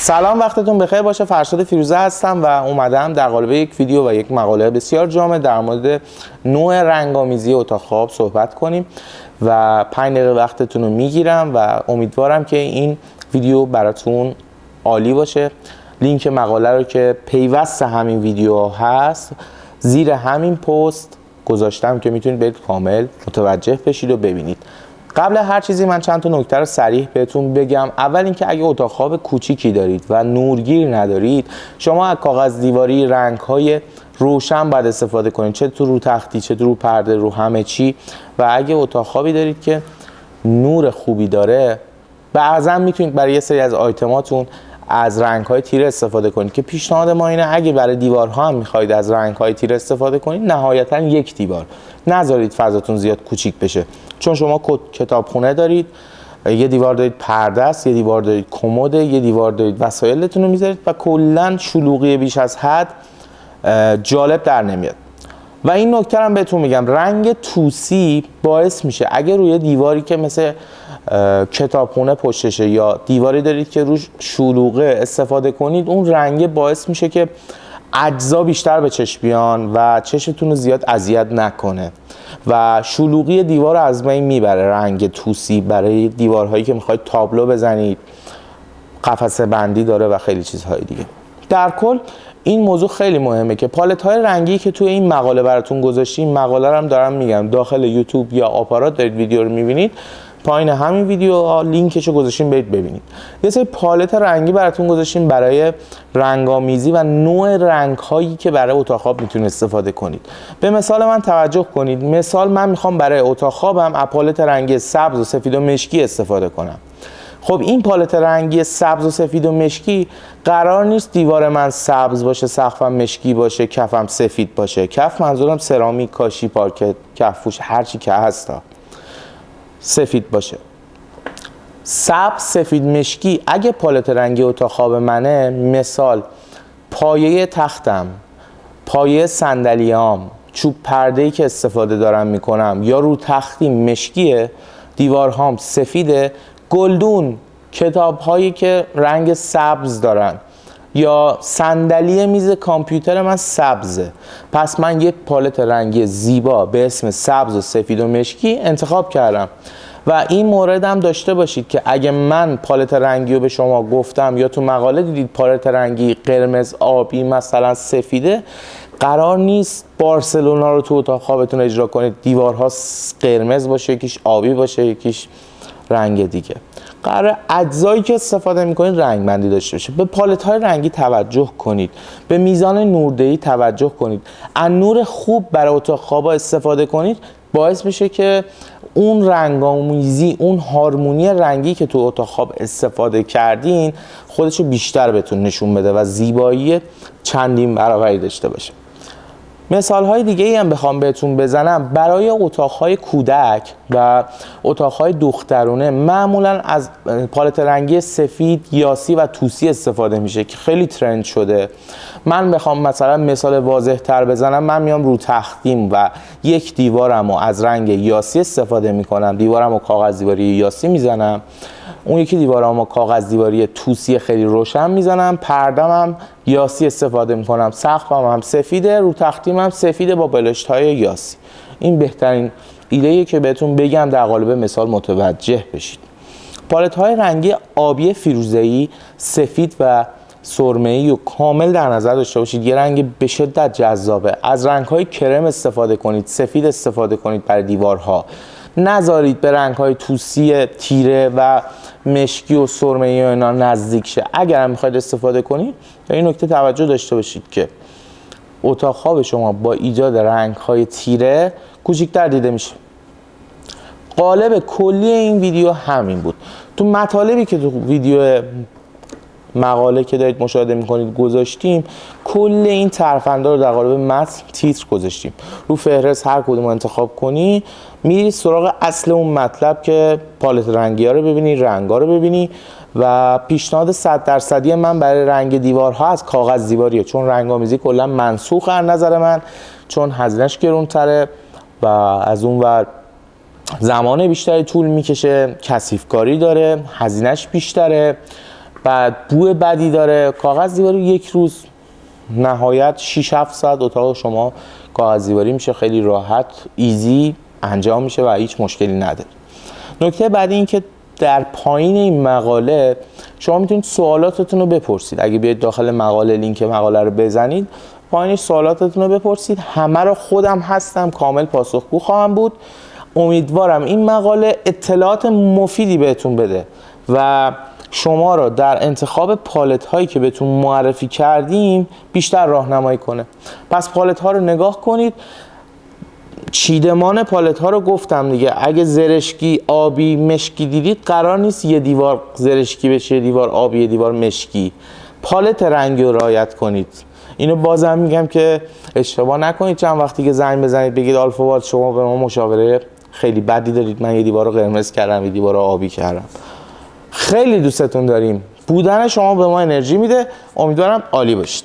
سلام، وقتتون بخیر باشه. فرشاد فیروزه هستم و اومدم در قالب یک ویدیو و یک مقاله بسیار جامع در مورد نوع رنگ‌آمیزی اتاق خواب صحبت کنیم و 5 دقیقه وقتتون رو میگیرم و امیدوارم که این ویدیو براتون عالی باشه. لینک مقاله رو که پیوست همین ویدیو هست زیر همین پست گذاشتم که میتونید برید کامل متوجه بشید و ببینید. قبل هر چیزی من چند تا نکته رو صریح بهتون بگم. اول اینکه اگه اتاق خواب کوچیکی دارید و نورگیر ندارید، شما از کاغذ دیواری رنگ‌های روشن باید استفاده کنید، چه تو رو تختی، چه تو رو پرده، رو همه چی. و اگه اتاق خوابی دارید که نور خوبی داره، بعضا میتونید برای یه سری از آیتماتون از رنگ‌های تیره استفاده کنید که پیشنهاد ما اینه اگه برای دیوارها هم می‌خواید از رنگ‌های تیره استفاده کنید، نهایتاً یک دیوار، نذارید فضاتون زیاد کوچیک بشه. چون شما کتابخونه دارید، یه دیوار دارید پرده است، یه دیوار دارید کمد، یه دیوار دارید وسایلتون رو می‌ذارید و کلاً شلوغی بیش از حد جالب در نمیاد. و این نکته هم بهتون میگم، رنگ توسی باعث میشه اگه روی دیواری که مثل کتابخونه پشتشه یا دیواری دارید که روش شلوغه استفاده کنید، اون رنگ باعث میشه که اجزا بیشتر به چشم بیان و چشمتون رو زیاد اذیت نکنه و شلوغی دیوار رو از بین میبره. رنگ توسی برای دیوارهایی که میخواید تابلو بزنید، قفسه بندی داره و خیلی چیزهای دیگه. در کل این موضوع خیلی مهمه که پالت های رنگی که توی این مقاله براتون گذاشتیم، مقاله رو هم دارم میگم داخل یوتیوب یا آپارات دارید ویدیو رو میبینید، پایین همین ویدیو لینکشو گذاشتیم برید ببینید. یه سری پالت رنگی براتون گذاشتیم برای رنگ‌آمیزی و نوع رنگ‌هایی که برای اتاق خواب میتونید استفاده کنید. به مثال من توجه کنید. مثال من میخوام برای اتاق خوابم از پالت رنگی سبز و سفید و مشکی استفاده کنم. خب این پالت رنگی سبز و سفید و مشکی قرار نیست دیوار من سبز باشه، سقفم مشکی باشه، کفم سفید باشه. کف منظورم سرامیک، کاشی، پارکت، کفپوش، هر چی که هستا سفید باشه. سبز، سفید، مشکی اگه پالت رنگی اتاق خواب منه، مثال پایه تختم، پایه صندلیام، چوب پرده‌ای که استفاده دارم میکنم یا رو تختی مشکیه، دیوارهام سفیده، گلدون کتاب‌هایی که رنگ سبز دارن یا صندلی میز کامپیوتر من سبزه، پس من یک پالت رنگی زیبا به اسم سبز و سفید و مشکی انتخاب کردم. و این مورد هم داشته باشید که اگه من پالت رنگی رو به شما گفتم یا تو مقاله دیدید پالت رنگی قرمز، آبی، مثلا سفیده، قرار نیست بارسلونا رو تو اتاق خوابتون اجرا کنید، دیوارها قرمز باشه، یکیش آبی باشه، یکیش رنگ دیگه. قرار اجزایی که استفاده میکنید رنگ بندی داشته باشه. به پالت های رنگی توجه کنید، به میزان نوردهی توجه کنید. از نور خوب برای اتاق خواب استفاده کنید، باعث میشه که اون رنگ‌آمیزی، اون هارمونی رنگی که تو اتاق خواب استفاده کردین خودشو بیشتر بهتون نشون بده و زیبایی چندین برابری داشته باشه. مثال‌های دیگه‌ای هم بخوام بهتون بزنم، برای اتاق‌های کودک و اتاق‌های دخترونه معمولاً از پالت رنگی سفید، یاسی و توسی استفاده میشه که خیلی ترند شده. من بخوام مثلا مثال واضح‌تر بزنم، من میام رو تختیم و یک دیوارمو از رنگ یاسی استفاده میکنم، دیوارمو کاغذ دیواری یاسی میزنم، اون یکی دیوارمو کاغذ دیواری توسی خیلی روشن میزنم، پردم هم یاسی استفاده میکنم، سقفم هم سفیده، رو تختیم هم سفیده با بلشت‌های یاسی. این بهترین ایده‌ایه که بهتون بگم در قالب مثال متوجه بشید. پالت های رنگی آبی فیروزه‌ای، سفید و سرمه‌ای و کامل در نظر داشته باشید. یه رنگ به شدت جذابه. از رنگ‌های کرم استفاده کنید، سفید استفاده کنید برای دیوارها. نذارید به رنگ‌های توسی تیره و مشکی و سرمه‌ای و اینا نزدیک شه. اگر هم می‌خواید استفاده کنید، به این نکته توجه داشته باشید که اتاق خواب شما با ایجاد رنگ‌های تیره کوچکتر دیده میشه. قالب کلی این ویدیو همین بود. تو مطالبی که تو ویدیو مقاله که دارید مشاهده میکنید گذاشتیم، کل این ترفندا رو در قالب متن تیتر گذاشتیم. رو فهرست هر کدوم انتخاب کنی میری سراغ اصل اون مطلب که پالت رنگی ها رو ببینی، رنگا رو ببینی. و پیشنهاد 100% من برای رنگ دیوارها از کاغذ دیواریه، چون رنگ‌آمیزی کلا منسوخه از نظر من، چون هزینه‌اش گرونتره و از اون ور زمان بیشتری طول میکشه، کثیف‌کاری داره، هزینه‌اش بیشتره. بعد بوی بدی داره. کاغذ دیواری یک روز نهایت 6-7 ساعت اتاق شما کاغذ دیواری میشه، خیلی راحت ایزی انجام میشه و هیچ مشکلی نداره. نکته بعدی این که در پایین این مقاله شما میتونید سوالاتتون رو بپرسید. اگه بیاید داخل مقاله لینک مقاله رو بزنید، پایینش سوالاتتون رو بپرسید. همه رو خودم هستم کامل پاسخگو خواهم بود. امیدوارم این مقاله اطلاعات مفیدی بهتون بده و شما را در انتخاب پالت هایی که بهتون معرفی کردیم بیشتر راهنمایی کنه. پس پالت ها رو نگاه کنید. چیدمان پالت ها رو گفتم دیگه، اگه زرشکی، آبی، مشکی دیدید قرار نیست یه دیوار زرشکی بشه، یه دیوار آبی، یه دیوار مشکی. پالت رنگی رو رعایت کنید. اینو بازم میگم که اشتباه نکنید. چند وقتی که زنگ بزنید بگید آلفابات شما به ما مشاوره خیلی بدی دارید، من یه دیوار رو قرمز کردم، یه دیوار رو آبی کردم. خیلی دوستتون داریم. بودن شما به ما انرژی میده. امیدوارم عالی باشید.